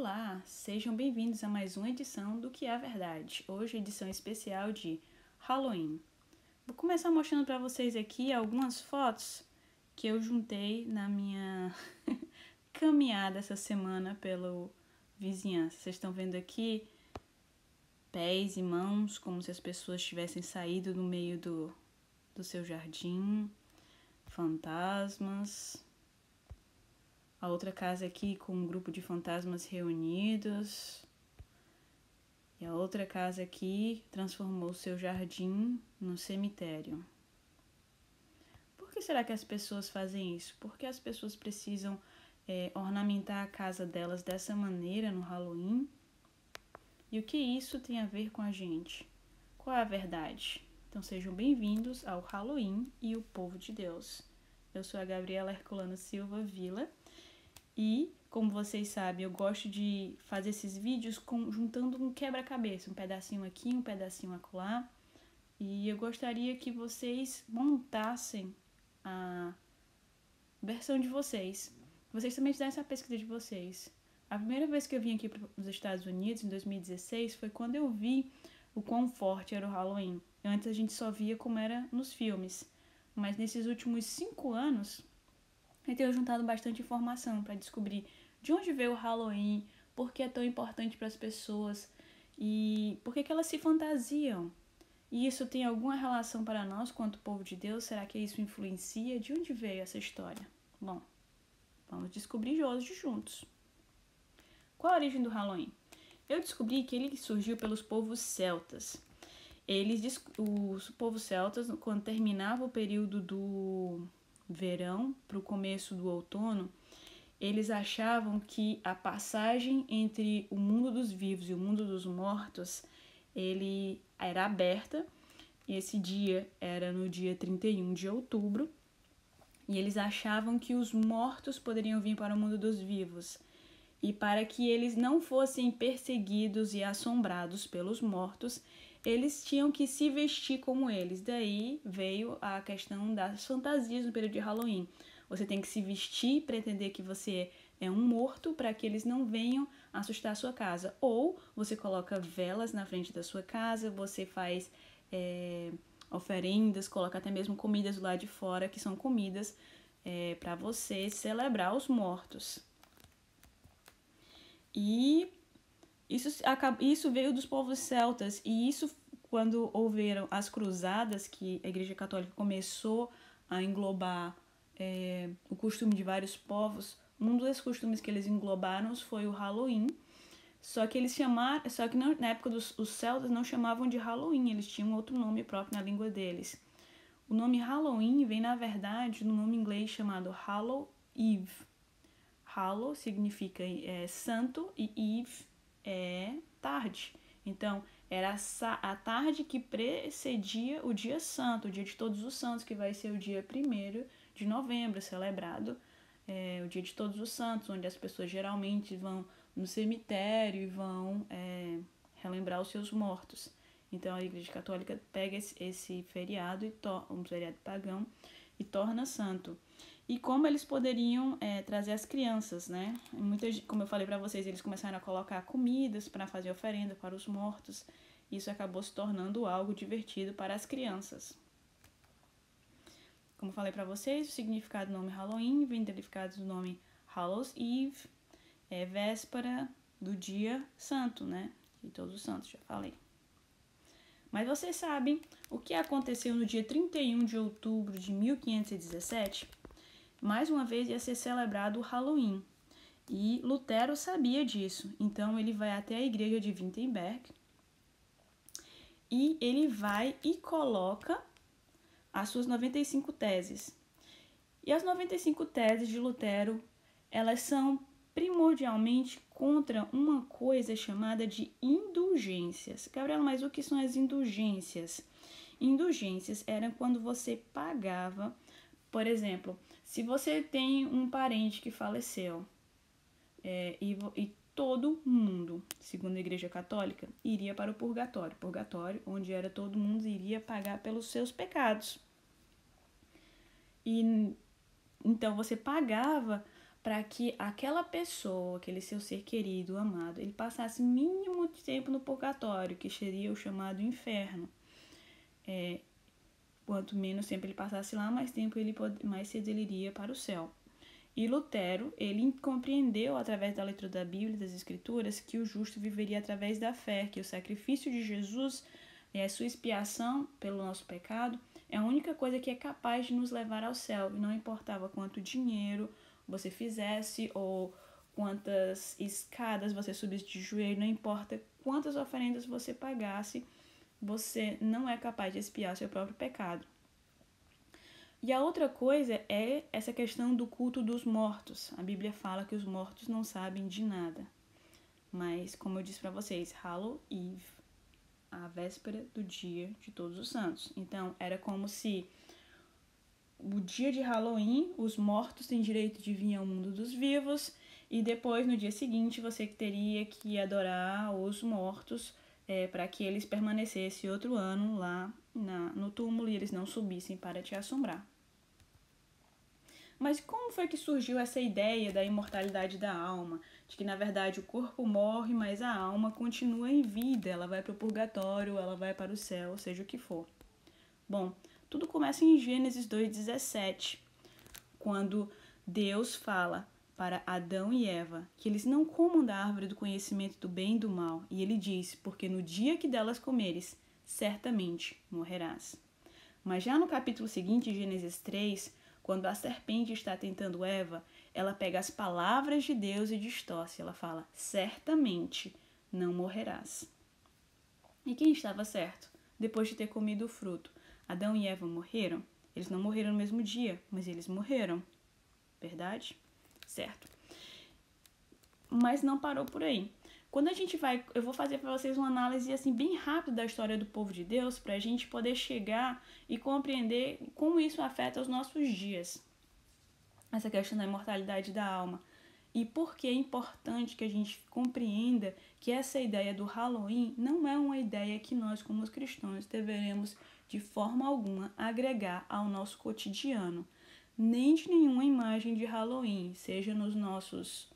Olá, sejam bem-vindos a mais uma edição do Que é a Verdade. Hoje, edição especial de Halloween. Vou começar mostrando para vocês aqui algumas fotos que eu juntei na minha caminhada essa semana pelo vizinhança. Vocês estão vendo aqui pés e mãos, como se as pessoas tivessem saído do meio do seu jardim, fantasmas. A outra casa aqui com um grupo de fantasmas reunidos. E a outra casa aqui transformou seu jardim num cemitério. Por que será que as pessoas fazem isso? Por que as pessoas precisam ornamentar a casa delas dessa maneira no Halloween? E o que isso tem a ver com a gente? Qual é a verdade? Então sejam bem-vindos ao Halloween e o Povo de Deus. Eu sou a Gabriela Herculano Silva Vila. E, como vocês sabem, eu gosto de fazer esses vídeos juntando um quebra-cabeça, um pedacinho aqui, um pedacinho acolá. E eu gostaria que vocês montassem a versão de vocês. Vocês também fizessem a pesquisa de vocês. A primeira vez que eu vim aqui para os Estados Unidos, em 2016, foi quando eu vi o quão forte era o Halloween. Antes a gente só via como era nos filmes. Mas nesses últimos 5 anos... eu tenho juntado bastante informação para descobrir de onde veio o Halloween, por que é tão importante para as pessoas e por que elas se fantasiam. E isso tem alguma relação para nós, quanto povo de Deus? Será que isso influencia? De onde veio essa história? Bom, vamos descobrir hoje juntos. Qual a origem do Halloween? Eu descobri que ele surgiu pelos povos celtas. Os povos celtas, quando terminava o período do verão para o começo do outono, eles achavam que a passagem entre o mundo dos vivos e o mundo dos mortos, ele era aberta. Esse dia era no dia 31 de outubro, e eles achavam que os mortos poderiam vir para o mundo dos vivos. E para que eles não fossem perseguidos e assombrados pelos mortos, eles tinham que se vestir como eles. Daí veio a questão das fantasias no período de Halloween. Você tem que se vestir, pretender que você é um morto para que eles não venham assustar a sua casa. Ou você coloca velas na frente da sua casa, você faz oferendas, coloca até mesmo comidas do lado de fora, que são comidas para você celebrar os mortos. E isso veio dos povos celtas, e isso quando houveram as cruzadas, que a Igreja Católica começou a englobar o costume de vários povos. Um dos costumes que eles englobaram foi o Halloween, só que na época os celtas não chamavam de Halloween, eles tinham outro nome próprio na língua deles. O nome Halloween vem, na verdade, do nome inglês chamado Hallow Eve. Hallow significa santo e Eve é tarde. Então, era a tarde que precedia o dia santo, o dia de todos os santos, que vai ser o dia 1º de novembro, celebrado o dia de todos os santos, onde as pessoas geralmente vão no cemitério e vão relembrar os seus mortos. Então, a Igreja Católica pega esse feriado, um feriado pagão, e torna santo. E como eles poderiam trazer as crianças, né? Como eu falei para vocês, eles começaram a colocar comidas para fazer oferenda para os mortos. Isso acabou se tornando algo divertido para as crianças. Como eu falei para vocês, o significado do nome Halloween vem derivados do nome Hallows Eve, véspera do dia santo, né? De todos os santos, já falei. Mas vocês sabem o que aconteceu no dia 31 de outubro de 1517? Mais uma vez ia ser celebrado o Halloween. E Lutero sabia disso. Então ele vai até a igreja de Wittenberg e ele vai e coloca as suas 95 teses. E as 95 teses de Lutero, elas são primordialmente contra uma coisa chamada de indulgências. Gabriela, mas o que são as indulgências? Indulgências eram quando você pagava, por exemplo, se você tem um parente que faleceu e todo mundo, segundo a Igreja Católica, iria para o purgatório. Purgatório, onde todo mundo iria pagar pelos seus pecados. E então você pagava para que aquela pessoa, aquele seu ser querido, amado, ele passasse mínimo de tempo no purgatório, que seria o chamado inferno. Quanto menos tempo ele passasse lá, mais cedo ele iria para o céu. E Lutero, ele compreendeu através da leitura da Bíblia e das Escrituras que o justo viveria através da fé, que o sacrifício de Jesus, a sua expiação pelo nosso pecado, é a única coisa que é capaz de nos levar ao céu. E não importava quanto dinheiro você fizesse ou quantas escadas você subisse de joelho, não importa quantas oferendas você pagasse, você não é capaz de expiar seu próprio pecado. E a outra coisa é essa questão do culto dos mortos. A Bíblia fala que os mortos não sabem de nada. Mas, como eu disse para vocês, Halloween Eve, a véspera do dia de Todos os Santos. Então, era como se o dia de Halloween, os mortos têm direito de vir ao mundo dos vivos, e depois, no dia seguinte, você teria que adorar os mortos para que eles permanecessem outro ano lá no túmulo e eles não subissem para te assombrar. Mas como foi que surgiu essa ideia da imortalidade da alma? De que, na verdade, o corpo morre, mas a alma continua em vida. Ela vai para o purgatório, ela vai para o céu, seja o que for. Bom, tudo começa em Gênesis 2,17, quando Deus fala para Adão e Eva que eles não comam da árvore do conhecimento do bem e do mal. E ele diz, porque no dia que delas comeres, certamente morrerás. Mas já no capítulo seguinte, Gênesis 3, quando a serpente está tentando Eva, ela pega as palavras de Deus e distorce. Ela fala, certamente não morrerás. E quem estava certo? Depois de ter comido o fruto, Adão e Eva morreram? Eles não morreram no mesmo dia, mas eles morreram. Verdade? Certo. Mas não parou por aí. Quando a gente vai, eu vou fazer para vocês uma análise assim bem rápida da história do povo de Deus, para a gente poder chegar e compreender como isso afeta os nossos dias. Essa questão da imortalidade da alma. E por que é importante que a gente compreenda que essa ideia do Halloween não é uma ideia que nós, como cristãos, deveremos de forma alguma agregar ao nosso cotidiano. Nem de nenhuma imagem de Halloween, seja nos nossos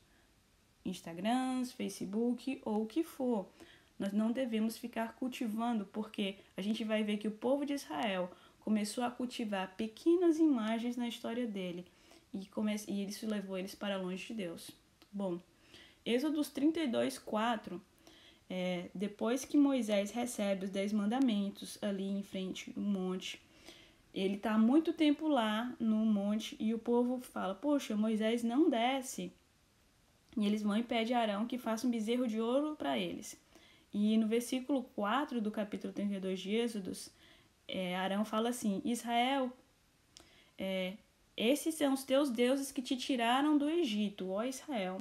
Instagrams, Facebook ou o que for. Nós não devemos ficar cultivando, porque a gente vai ver que o povo de Israel começou a cultivar pequenas imagens na história dele e isso levou eles para longe de Deus. Bom, Êxodos 32:4, depois que Moisés recebe os 10 mandamentos ali em frente ao monte, ele está há muito tempo lá no monte e o povo fala, poxa, Moisés não desce. E eles vão e pedem a Arão que faça um bezerro de ouro para eles. E no versículo 4 do capítulo 32 de Êxodos, Arão fala assim, Israel, esses são os teus deuses que te tiraram do Egito, ó Israel.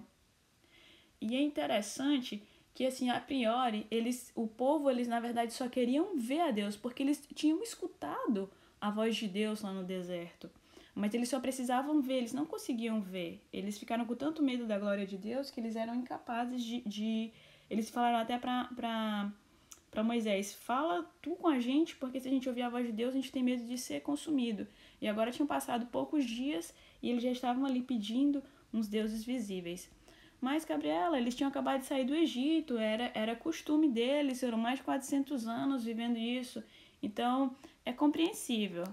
E é interessante que, assim, a priori, o povo, na verdade, só queriam ver a Deus, porque eles tinham escutado a voz de Deus lá no deserto. Mas eles só precisavam ver, eles não conseguiam ver. Eles ficaram com tanto medo da glória de Deus que eles eram incapazes de... Eles falaram até para Moisés, fala tu com a gente, porque se a gente ouvir a voz de Deus, a gente tem medo de ser consumido. E agora tinham passado poucos dias e eles já estavam ali pedindo uns deuses visíveis. Mas, Gabriela, eles tinham acabado de sair do Egito, era costume deles, foram mais de 400 anos vivendo isso. Então, é compreensível.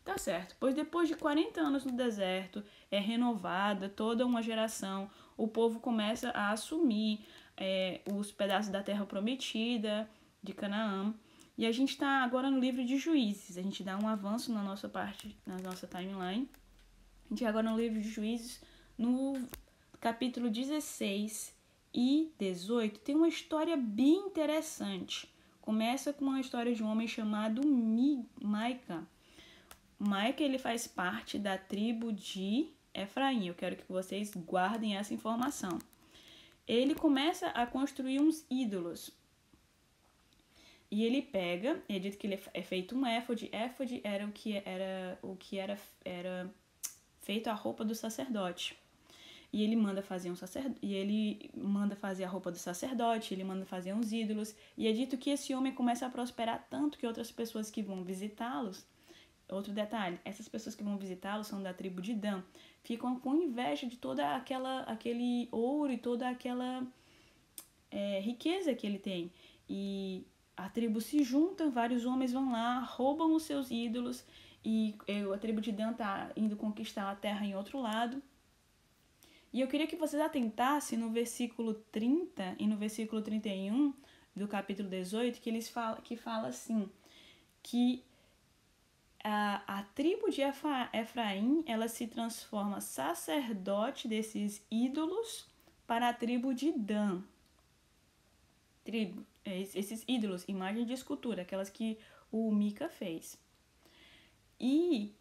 Tá certo, pois depois de 40 anos no deserto, é renovada toda uma geração, o povo começa a assumir os pedaços da terra prometida de Canaã. E a gente está agora no livro de Juízes, a gente dá um avanço na nossa parte, na nossa timeline. A gente agora no livro de Juízes, no capítulo 16 e 18, tem uma história bem interessante. Começa com uma história de um homem chamado Maica. Maica, ele faz parte da tribo de Efraim. Eu quero que vocês guardem essa informação. Ele começa a construir uns ídolos. E ele pega, é dito que ele é feito um éfode. Éfode era o que era feito a roupa do sacerdote. E ele manda fazer a roupa do sacerdote, ele manda fazer uns ídolos. E é dito que esse homem começa a prosperar tanto que outras pessoas que vão visitá-los outro detalhe, essas pessoas que vão visitá-lo são da tribo de Dan, ficam com inveja de toda aquele ouro e toda aquela riqueza que ele tem. E a tribo se junta, vários homens vão lá, roubam os seus ídolos, e a tribo de Dan está indo conquistar a terra em outro lado. E eu queria que vocês atentassem no versículo 30 e no versículo 31 do capítulo 18, que fala assim, que a tribo de Efraim, ela se transforma sacerdote desses ídolos para a tribo de Dan. Esses ídolos, imagem de escultura, aquelas que o Mica fez. E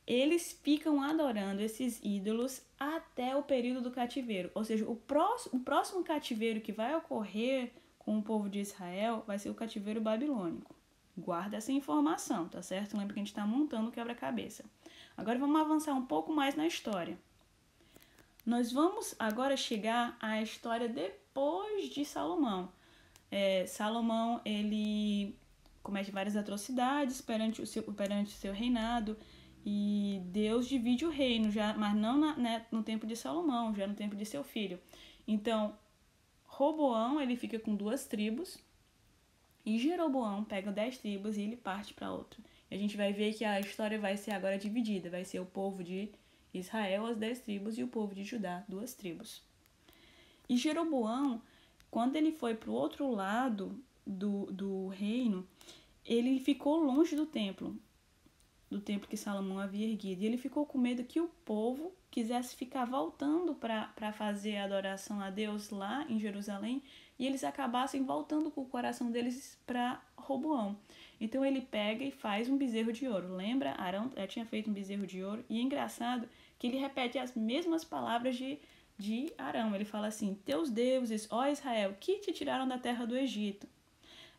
eles ficam adorando esses ídolos até o período do cativeiro. Ou seja, o próximo cativeiro que vai ocorrer com o povo de Israel vai ser o cativeiro babilônico. Guarda essa informação, tá certo? Lembra que a gente está montando o quebra-cabeça. Agora vamos avançar um pouco mais na história. Nós vamos agora chegar à história depois de Salomão. Salomão, ele comete várias atrocidades perante o seu reinado, e Deus divide o reino, mas não no tempo de Salomão, já no tempo de seu filho. Então, Roboão, ele fica com 2 tribos, e Jeroboão pega 10 tribos e ele parte para outra. E a gente vai ver que a história vai ser agora dividida, vai ser o povo de Israel, as 10 tribos, e o povo de Judá, 2 tribos. E Jeroboão, quando ele foi para o outro lado do reino, ele ficou longe do templo que Salomão havia erguido. E ele ficou com medo que o povo quisesse ficar voltando para fazer a adoração a Deus lá em Jerusalém, e eles acabassem voltando com o coração deles para Roboão. Então ele pega e faz um bezerro de ouro. Lembra? Arão tinha feito um bezerro de ouro, e é engraçado que ele repete as mesmas palavras de Arão. Ele fala assim: teus deuses, ó Israel, que te tiraram da terra do Egito.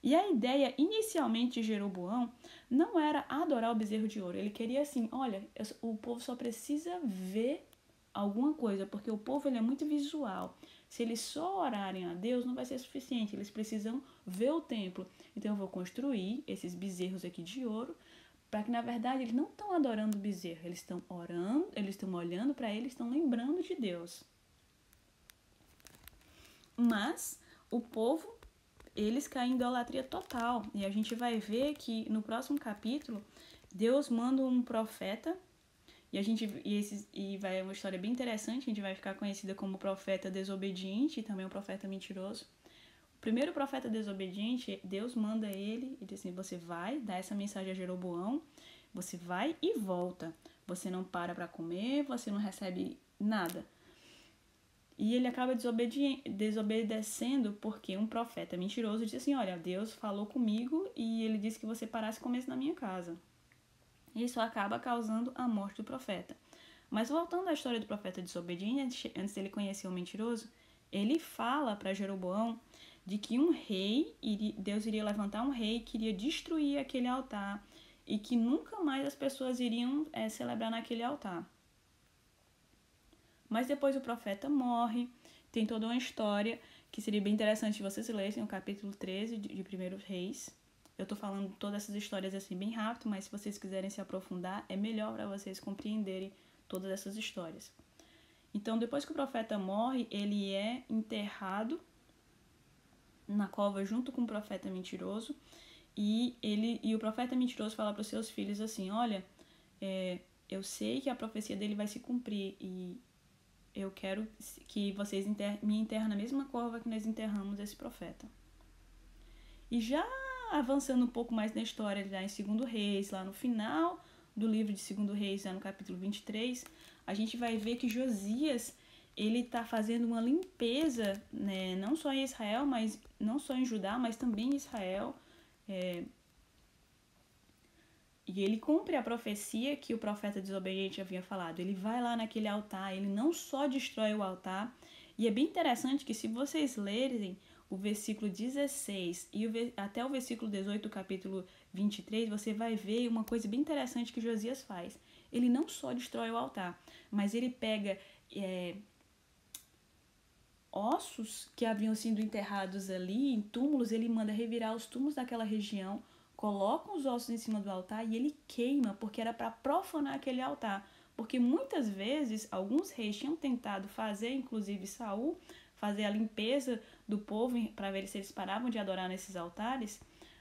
E a ideia inicialmente de Jeroboão não era adorar o bezerro de ouro. Ele queria assim, olha, o povo só precisa ver alguma coisa, porque o povo ele é muito visual. Se eles só orarem a Deus, não vai ser suficiente. Eles precisam ver o templo. Então eu vou construir esses bezerros aqui de ouro, para que na verdade eles não estão adorando o bezerro. Eles estão orando, eles estão olhando para ele, estão lembrando de Deus. Mas o povo, eles caem em idolatria total. E a gente vai ver que no próximo capítulo, Deus manda um profeta, e vai uma história bem interessante. A gente vai ficar conhecida como profeta desobediente e também um profeta mentiroso. O primeiro profeta desobediente, Deus manda ele e diz assim: você vai dar essa mensagem a Jeroboão, você vai e volta. Você não para comer, você não recebe nada. E ele acaba desobedecendo porque um profeta mentiroso disse assim: olha, Deus falou comigo e ele disse que você parasse e comesse na minha casa. Isso acaba causando a morte do profeta. Mas voltando à história do profeta desobediente, antes dele conhecer o mentiroso, ele fala para Jeroboão de que Deus iria levantar um rei que iria destruir aquele altar e que nunca mais as pessoas iriam celebrar naquele altar. Mas depois o profeta morre, tem toda uma história que seria bem interessante vocês lerem no capítulo 13 de 1 Reis. Eu tô falando todas essas histórias assim bem rápido, mas se vocês quiserem se aprofundar, é melhor para vocês compreenderem todas essas histórias. Então, depois que o profeta morre, ele é enterrado na cova junto com o profeta mentiroso, e o profeta mentiroso fala para os seus filhos assim: olha, eu sei que a profecia dele vai se cumprir, e eu quero que vocês me enterrem na mesma cova que nós enterramos esse profeta. E já avançando um pouco mais na história, já em 2 Reis, lá no final do livro de 2 Reis, já no capítulo 23, a gente vai ver que Josias, ele está fazendo uma limpeza, né, não só em Israel, mas não só em Judá, mas também em Israel. E ele cumpre a profecia que o profeta desobediente havia falado. Ele vai lá naquele altar, ele não só destrói o altar. E é bem interessante que, se vocês lerem o versículo 16 e até o versículo 18 do capítulo 23, você vai ver uma coisa bem interessante que Josias faz. Ele não só destrói o altar, mas ele pega ossos que haviam sido enterrados ali em túmulos, ele manda revirar os túmulos daquela região, colocam os ossos em cima do altar e ele queima, porque era para profanar aquele altar. Porque muitas vezes alguns reis tinham tentado fazer, inclusive Saul, fazer a limpeza do povo para ver se eles paravam de adorar nesses altares,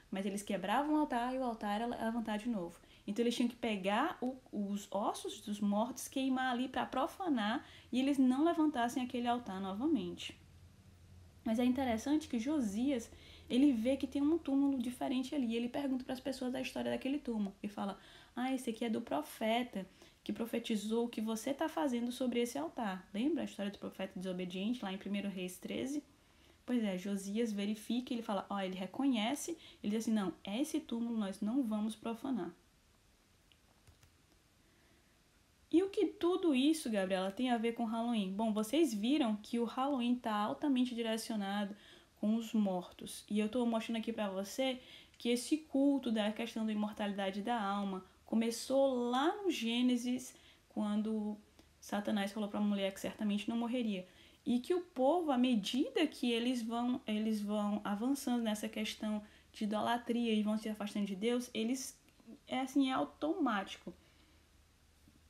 mas eles quebravam o altar e o altar era levantar de novo. Então eles tinham que pegar os ossos dos mortos, queimar ali para profanar e eles não levantassem aquele altar novamente. Mas é interessante que Josias, ele vê que tem um túmulo diferente ali. Ele pergunta para as pessoas da história daquele túmulo e fala: esse aqui é do profeta que profetizou o que você está fazendo sobre esse altar. Lembra a história do profeta desobediente lá em 1 Reis 13? Pois é, Josias verifica, ele fala, ele reconhece, ele diz assim, não, esse túmulo nós não vamos profanar. E o que tudo isso, Gabriela, tem a ver com Halloween? Bom, vocês viram que o Halloween está altamente direcionado com os mortos. E eu estou mostrando aqui para você que esse culto da questão da imortalidade da alma começou lá no Gênesis, quando Satanás falou para a mulher que certamente não morreria. E que o povo, à medida que eles vão avançando nessa questão de idolatria e vão se afastando de Deus, é automático.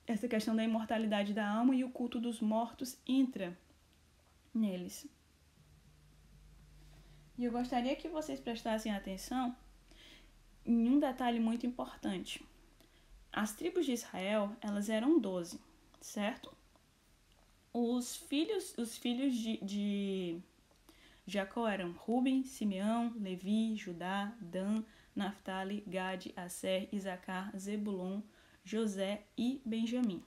Essa questão da imortalidade da alma e o culto dos mortos entra neles. E eu gostaria que vocês prestassem atenção em um detalhe muito importante. As tribos de Israel, elas eram 12, certo? Os filhos de Jacó eram Ruben, Simeão, Levi, Judá, Dan, Naftali, Gade, Asser, Isacar, Zebulon, José e Benjamim.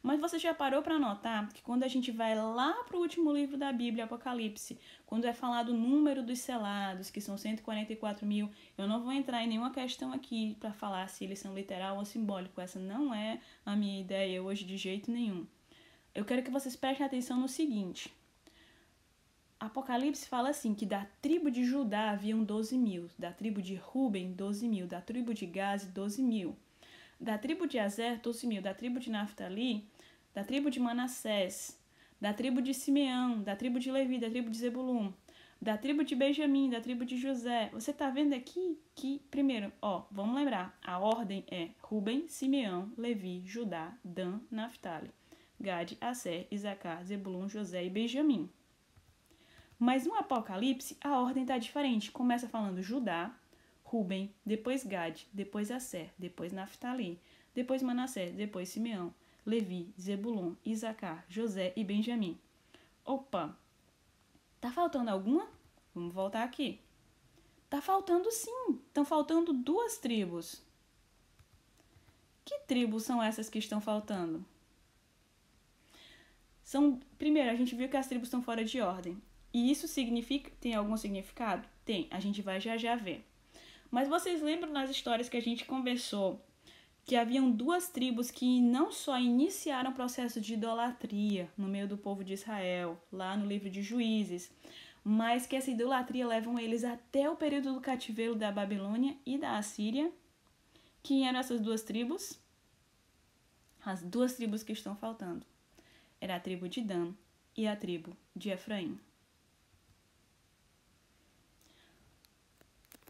Mas você já parou para notar que quando a gente vai lá para o último livro da Bíblia, Apocalipse, quando é falado o número dos selados, que são 144 mil, eu não vou entrar em nenhuma questão aqui para falar se eles são literal ou simbólico. Essa não é a minha ideia hoje de jeito nenhum. Eu quero que vocês prestem atenção no seguinte. Apocalipse fala assim, que da tribo de Judá haviam 12 mil, da tribo de Ruben, 12 mil, da tribo de Gade, 12 mil, da tribo de Aser, 12 mil, da tribo de Naftali, da tribo de Manassés, da tribo de Simeão, da tribo de Levi, da tribo de Zebulun, da tribo de Benjamim, da tribo de José. Você tá vendo aqui que, primeiro, vamos lembrar, a ordem é Ruben, Simeão, Levi, Judá, Dan, Naftali, Gade, Aser, Isacar, Zebulun, José e Benjamim. Mas no Apocalipse, a ordem está diferente. Começa falando Judá, Ruben, depois Gade, depois Aser, depois Naftali, depois Manassés, depois Simeão, Levi, Zebulon, Isacar, José e Benjamim. Opa! Tá faltando alguma? Vamos voltar aqui. Tá faltando sim. Estão faltando 2 tribos. Que tribos são essas que estão faltando? Primeiro, a gente viu que as tribos estão fora de ordem. E isso tem algum significado? Tem, a gente vai já ver. Mas vocês lembram nas histórias que a gente conversou que haviam 2 tribos que não só iniciaram o processo de idolatria no meio do povo de Israel, lá no livro de Juízes, mas que essa idolatria levam eles até o período do cativeiro da Babilônia e da Assíria? Quem eram essas 2 tribos? As 2 tribos que estão faltando. Era a tribo de Dan e a tribo de Efraim.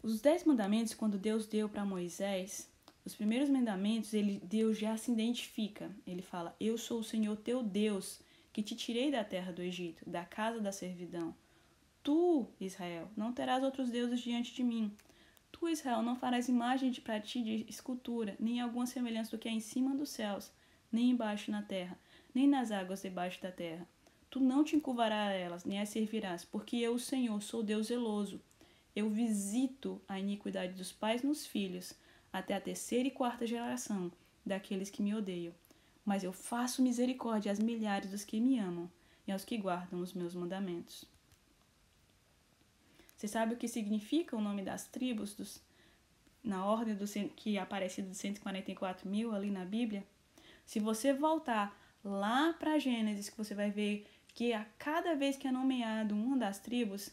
Os 10 mandamentos, quando Deus deu para Moisés, os primeiros mandamentos, Deus já se identifica. Ele fala, eu sou o Senhor teu Deus, que te tirei da terra do Egito, da casa da servidão. Tu, Israel, não terás outros deuses diante de mim. Tu, Israel, não farás imagem para ti de escultura, nem alguma semelhança do que é em cima dos céus, nem embaixo na terra, nem nas águas debaixo da terra. Tu não te encurvarás a elas, nem as servirás, porque eu, o Senhor, sou Deus zeloso. Eu visito a iniquidade dos pais nos filhos, até a 3ª e 4ª geração daqueles que me odeiam. Mas eu faço misericórdia às milhares dos que me amam e aos que guardam os meus mandamentos. Você sabe o que significa o nome das tribos na ordem que aparece dos 144 mil ali na Bíblia? Se você voltar lá para Gênesis, que você vai ver que a cada vez que é nomeado uma das tribos,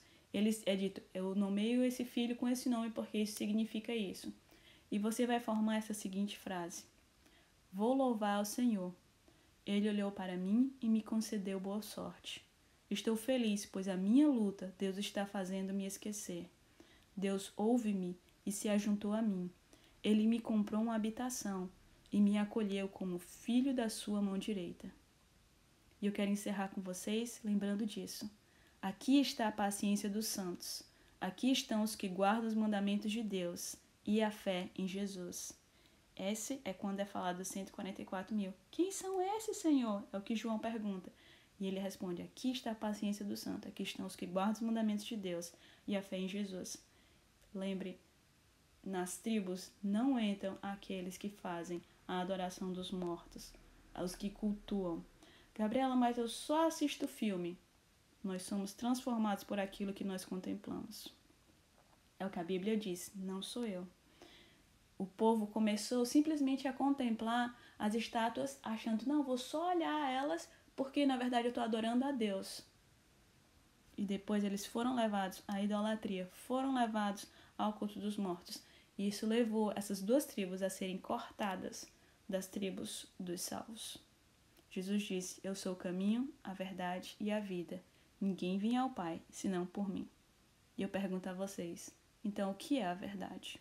é dito, eu nomeio esse filho com esse nome porque isso significa isso. E você vai formar essa seguinte frase: vou louvar ao Senhor. Ele olhou para mim e me concedeu boa sorte. Estou feliz, pois a minha luta Deus está fazendo me esquecer. Deus ouve-me e se ajuntou a mim. Ele me comprou uma habitação e me acolheu como filho da sua mão direita. E eu quero encerrar com vocês lembrando disso. Aqui está a paciência dos santos. Aqui estão os que guardam os mandamentos de Deus e a fé em Jesus. Esse é quando é falado dos 144.000. Quem são esses, Senhor? É o que João pergunta. E ele responde, aqui está a paciência do santo. Aqui estão os que guardam os mandamentos de Deus e a fé em Jesus. Lembre, nas tribos não entram aqueles que fazem a adoração dos mortos, os que cultuam. Gabriela, mas eu só assisto filme. Nós somos transformados por aquilo que nós contemplamos. É o que a Bíblia diz, não sou eu. O povo começou simplesmente a contemplar as estátuas, achando, não, vou só olhar elas, porque na verdade eu estou adorando a Deus. E depois eles foram levados à idolatria, foram levados ao culto dos mortos. E isso levou essas duas tribos a serem cortadas das tribos dos salvos. Jesus disse, eu sou o caminho, a verdade e a vida. Ninguém vem ao Pai, senão por mim. E eu pergunto a vocês, então o que é a verdade?